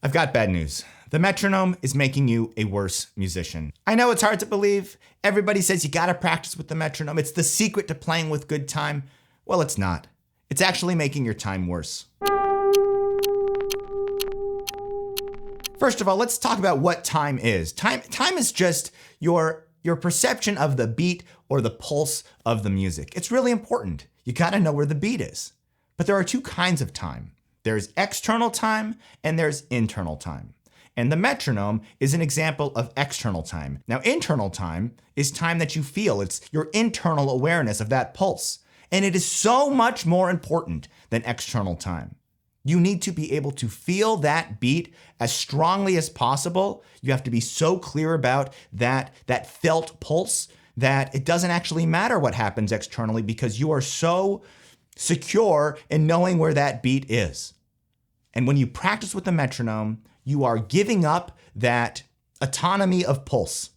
I've got bad news. The metronome is making you a worse musician. I know it's hard to believe. Everybody says you gotta practice with the metronome. It's the secret to playing with good time. Well, it's not. It's actually making your time worse. First of all, let's talk about what time is. Time is just your perception of the beat or the pulse of the music. It's really important. You gotta know where the beat is. But there are two kinds of time. There's external time and there's internal time. And the metronome is an example of external time. Now, internal time is time that you feel. It's your internal awareness of that pulse. And it is so much more important than external time. You need to be able to feel that beat as strongly as possible. You have to be so clear about that felt pulse that it doesn't actually matter what happens externally because you are so secure in knowing where that beat is. And when you practice with the metronome, you are giving up that autonomy of pulse.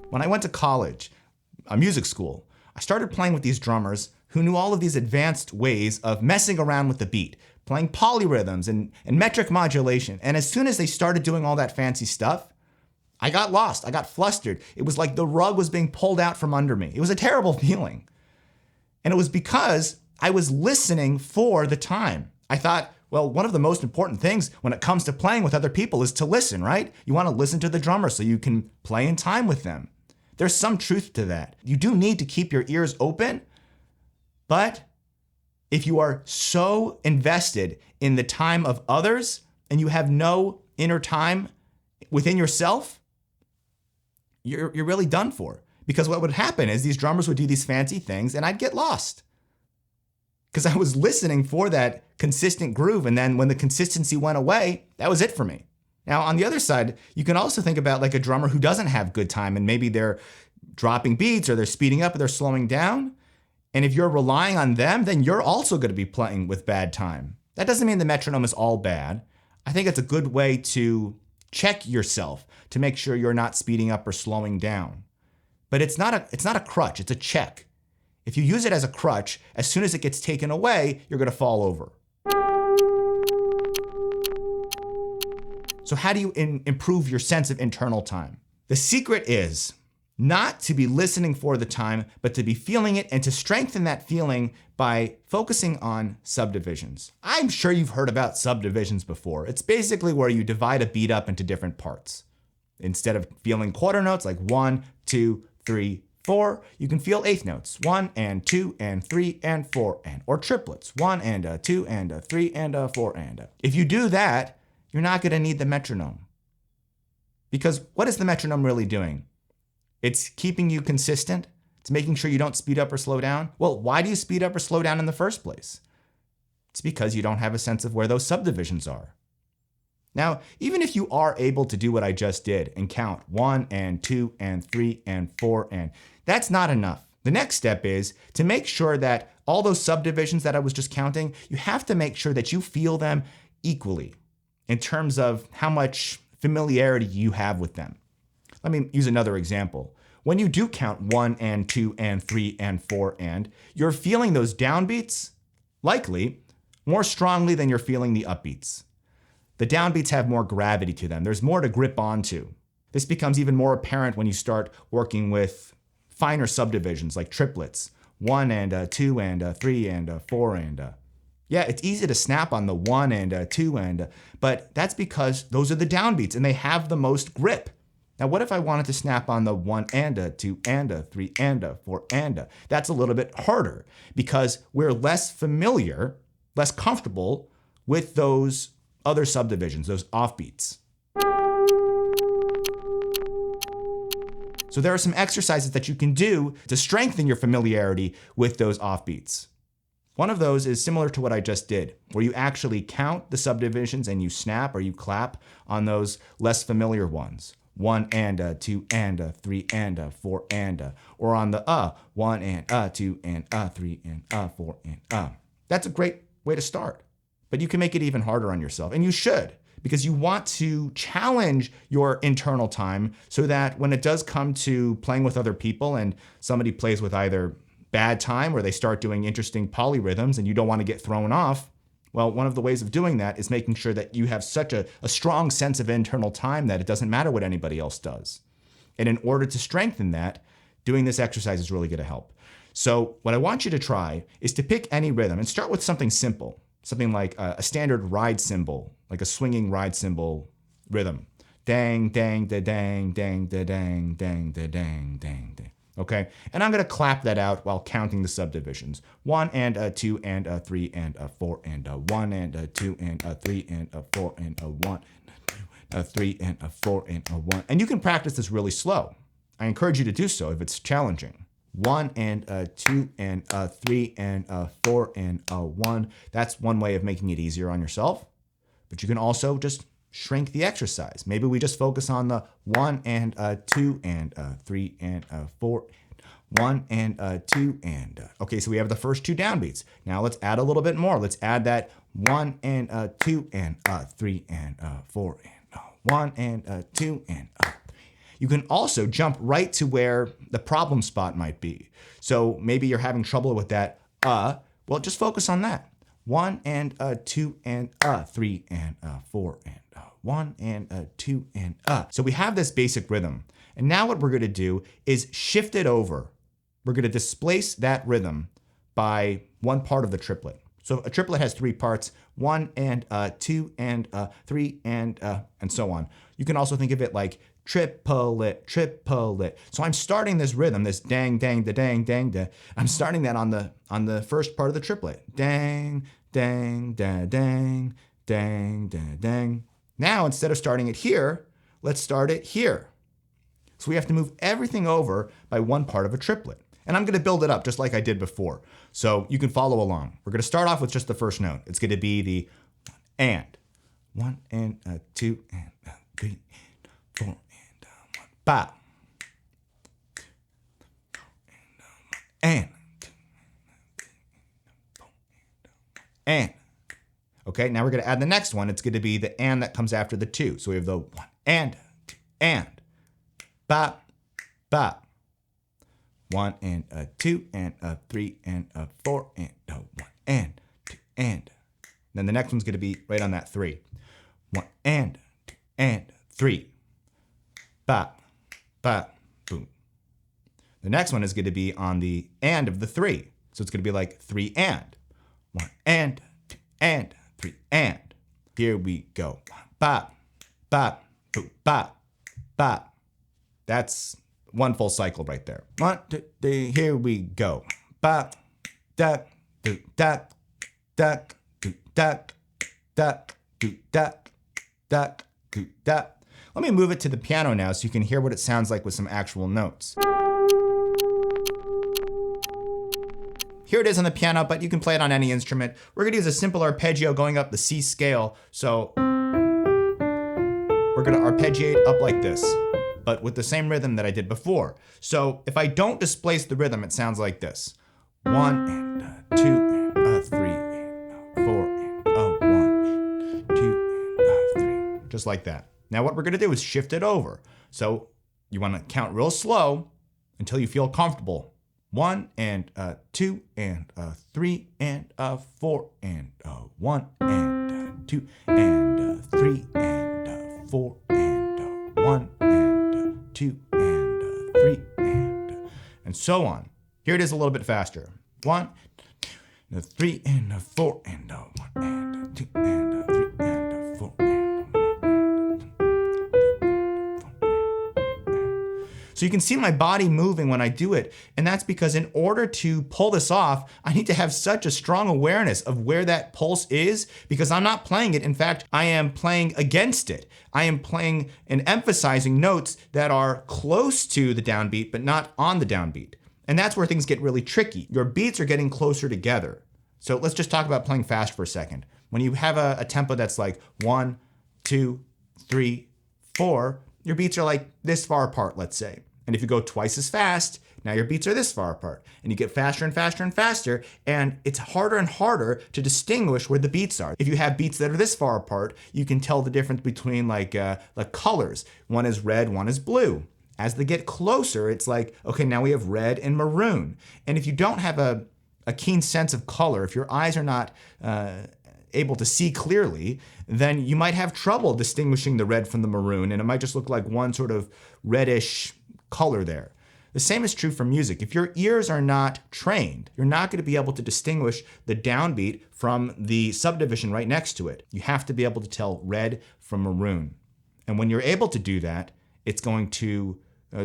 When I went to college, a music school, I started playing with these drummers who knew all of these advanced ways of messing around with the beat, playing polyrhythms and metric modulation. And as soon as they started doing all that fancy stuff, I got lost. I got flustered. It was like the rug was being pulled out from under me. It was a terrible feeling. And it was because I was listening for the time. I thought, well, one of the most important things when it comes to playing with other people is to listen, right? You want to listen to the drummer so you can play in time with them. There's some truth to that. You do need to keep your ears open, but if you are so invested in the time of others and you have no inner time within yourself, you're really done for. Because what would happen is these drummers would do these fancy things and I'd get lost. Because I was listening for that consistent groove, and then when the consistency went away, that was it for me. Now, on the other side, you can also think about like a drummer who doesn't have good time and maybe they're dropping beats or they're speeding up or they're slowing down. And if you're relying on them, then you're also going to be playing with bad time. That doesn't mean the metronome is all bad. I think it's a good way to check yourself to make sure you're not speeding up or slowing down. But it's not a crutch, it's a check. If you use it as a crutch, as soon as it gets taken away, you're going to fall over. So how do you improve your sense of internal time? The secret is not to be listening for the time, but to be feeling it and to strengthen that feeling by focusing on subdivisions. I'm sure you've heard about subdivisions before. It's basically where you divide a beat up into different parts. Instead of feeling quarter notes like 1, 2, 3, 4, you can feel eighth notes, 1 and 2 and 3 and 4 and, or triplets, 1 and a 2 and a 3 and a 4 and a. If you do that, you're not going to need the metronome. Because what is the metronome really doing? It's keeping you consistent. It's making sure you don't speed up or slow down. Well, why do you speed up or slow down in the first place? It's because you don't have a sense of where those subdivisions are. Now, even if you are able to do what I just did and count 1 and 2 and 3 and 4 and, that's not enough. The next step is to make sure that all those subdivisions that I was just counting, you have to make sure that you feel them equally in terms of how much familiarity you have with them. Let me use another example. When you do count 1 and 2 and 3 and 4 and, you're feeling those downbeats, likely, more strongly than you're feeling the upbeats. The downbeats have more gravity to them. There's more to grip onto. This becomes even more apparent when you start working with finer subdivisions like triplets, 1 and a 2 and a 3 and a 4 and a. Yeah, it's easy to snap on the 1 and a 2 and a, but that's because those are the downbeats and they have the most grip. Now, what if I wanted to snap on the 1 and a 2 and a 3 and a 4 and a? That's a little bit harder because we're less familiar, less comfortable with those other subdivisions, those offbeats. So there are some exercises that you can do to strengthen your familiarity with those offbeats. One of those is similar to what I just did, where you actually count the subdivisions and you snap or you clap on those less familiar ones. 1 and a, 2 and a, 3 and a, 4 and a, or on the 1 and a, 2 and a, 3 and a, 4 and a. That's a great way to start. But you can make it even harder on yourself, and you should, because you want to challenge your internal time so that when it does come to playing with other people and somebody plays with either bad time or they start doing interesting polyrhythms and you don't want to get thrown off, Well, one of the ways of doing that is making sure that you have such a strong sense of internal time that it doesn't matter what anybody else does. And in order to strengthen that, doing this exercise is really going to help. So what I want you to try is to pick any rhythm and start with something simple, something like a standard ride cymbal, like a swinging ride cymbal rhythm. Dang, dang, da dang, dang, da dang, dang, da dang, dang, dang. Okay, and I'm going to clap that out while counting the subdivisions. 1 and a 2 and a 3 and a 4 and a 1 and a 2 and a 3 and a 4 and a 1 and a 3 and a 4 and a 1. And you can practice this really slow. I encourage you to do so if it's challenging. 1 and a 2 and a 3 and a 4 and a 1. That's one way of making it easier on yourself. But you can also just shrink the exercise. Maybe we just focus on the 1 and a 2 and a 3 and a 4, 1 and a 2 and a. Okay, so we have the first 2 downbeats. Now let's add a little bit more. Let's add that 1 and a 2 and a 3 and a 4 and a 1 and a 2 and a 3. You can also jump right to where the problem spot might be. So maybe you're having trouble with that well, just focus on that. 1 and a 2 and a 3 and a 4 and a 1 and a 2 and a. So we have this basic rhythm. And now what we're going to do is shift it over. We're going to displace that rhythm by one part of the triplet. So a triplet has 3 parts, 1 and a 2 and a 3 and so on. You can also think of it like triplet, triplet. So I'm starting this rhythm, this dang, dang, da, dang, dang, da. I'm starting that on the first part of the triplet. Dang, dang, da, dang, dang, da, dang. Now, instead of starting it here, let's start it here. So we have to move everything over by one part of a triplet. And I'm going to build it up just like I did before. So you can follow along. We're going to start off with just the first note. It's going to be the and. 1 and a 2 and a 3 and 4 and a 1. Ba. And. Okay, now we're going to add the next one. It's going to be the and that comes after the 2. So we have the 1 and 2 and. Ba, ba. 1 and a 2 and a 3 and a 4 and a 1 and 2 and. Then the next one's going to be right on that 3. 1 and 2 and 3. Ba, ba, boom. The next one is going to be on the and of the 3. So it's going to be like 3 and. 1 and 2 and 3 and. Here we go. Ba, ba, boom, ba, ba. That's one full cycle right there. 1, 2, 3, here we go. Ba, da, do, da, da, do, da, da, do, da, da, do, da. Let me move it to the piano now so you can hear what it sounds like with some actual notes. Here it is on the piano, but you can play it on any instrument. We're gonna use a simple arpeggio going up the C scale. So we're gonna arpeggiate up like this, but with the same rhythm that I did before. So if I don't displace the rhythm, it sounds like this. 1 and a 2 and a 3 and a 4 and a 1, 2 and a 3. Just like that. Now what we're gonna do is shift it over. So you wanna count real slow until you feel comfortable. 1 and a 2 and a 3 and a 4 and a 1 and a 2 and a 3 and a 4 and a 1 and a 2 and a 3 and so on. Here it is a little bit faster. 1 and a 3 and a 4 and a 1 and a 2 and a 3 and a 4 and a 1 and a 2 and a 4. So you can see my body moving when I do it, and that's because in order to pull this off, I need to have such a strong awareness of where that pulse is, because I'm not playing it. In fact, I am playing against it. I am playing and emphasizing notes that are close to the downbeat, but not on the downbeat. And that's where things get really tricky. Your beats are getting closer together. So let's just talk about playing fast for a second. When you have a tempo that's like 1, 2, 3, 4, your beats are like this far apart, let's say. And if you go twice as fast, now your beats are this far apart. And you get faster and faster and faster, and it's harder and harder to distinguish where the beats are. If you have beats that are this far apart, you can tell the difference between the colors. One is red, one is blue. As they get closer, it's like, okay, now we have red and maroon. And if you don't have a keen sense of color, if your eyes are not able to see clearly, then you might have trouble distinguishing the red from the maroon, and it might just look like one sort of reddish color there. The same is true for music. If your ears are not trained, you're not going to be able to distinguish the downbeat from the subdivision right next to it. You have to be able to tell red from maroon. And when you're able to do that, it's going to,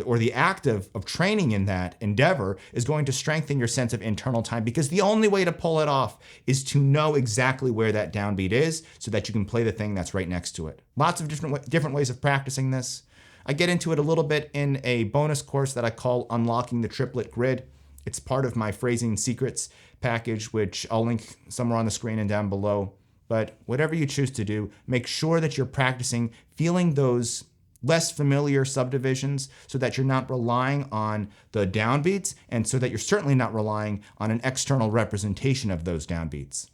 or the act of training in that endeavor is going to strengthen your sense of internal time, because the only way to pull it off is to know exactly where that downbeat is so that you can play the thing that's right next to it. Lots of different ways of practicing this. I get into it a little bit in a bonus course that I call Unlocking the Triplet Grid. It's part of my Phrasing Secrets package, which I'll link somewhere on the screen and down below. But whatever you choose to do, make sure that you're practicing feeling those less familiar subdivisions so that you're not relying on the downbeats, and so that you're certainly not relying on an external representation of those downbeats.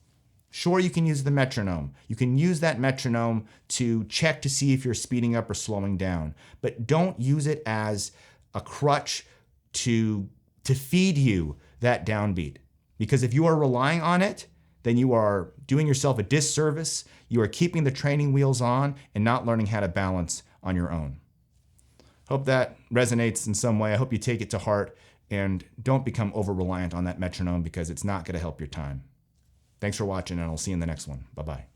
Sure, you can use the metronome. You can use that metronome to check to see if you're speeding up or slowing down, but don't use it as a crutch to feed you that downbeat. Because if you are relying on it, then you are doing yourself a disservice. You are keeping the training wheels on and not learning how to balance on your own. Hope that resonates in some way. I hope you take it to heart and don't become over-reliant on that metronome, because it's not going to help your time. Thanks for watching, and I'll see you in the next one. Bye-bye.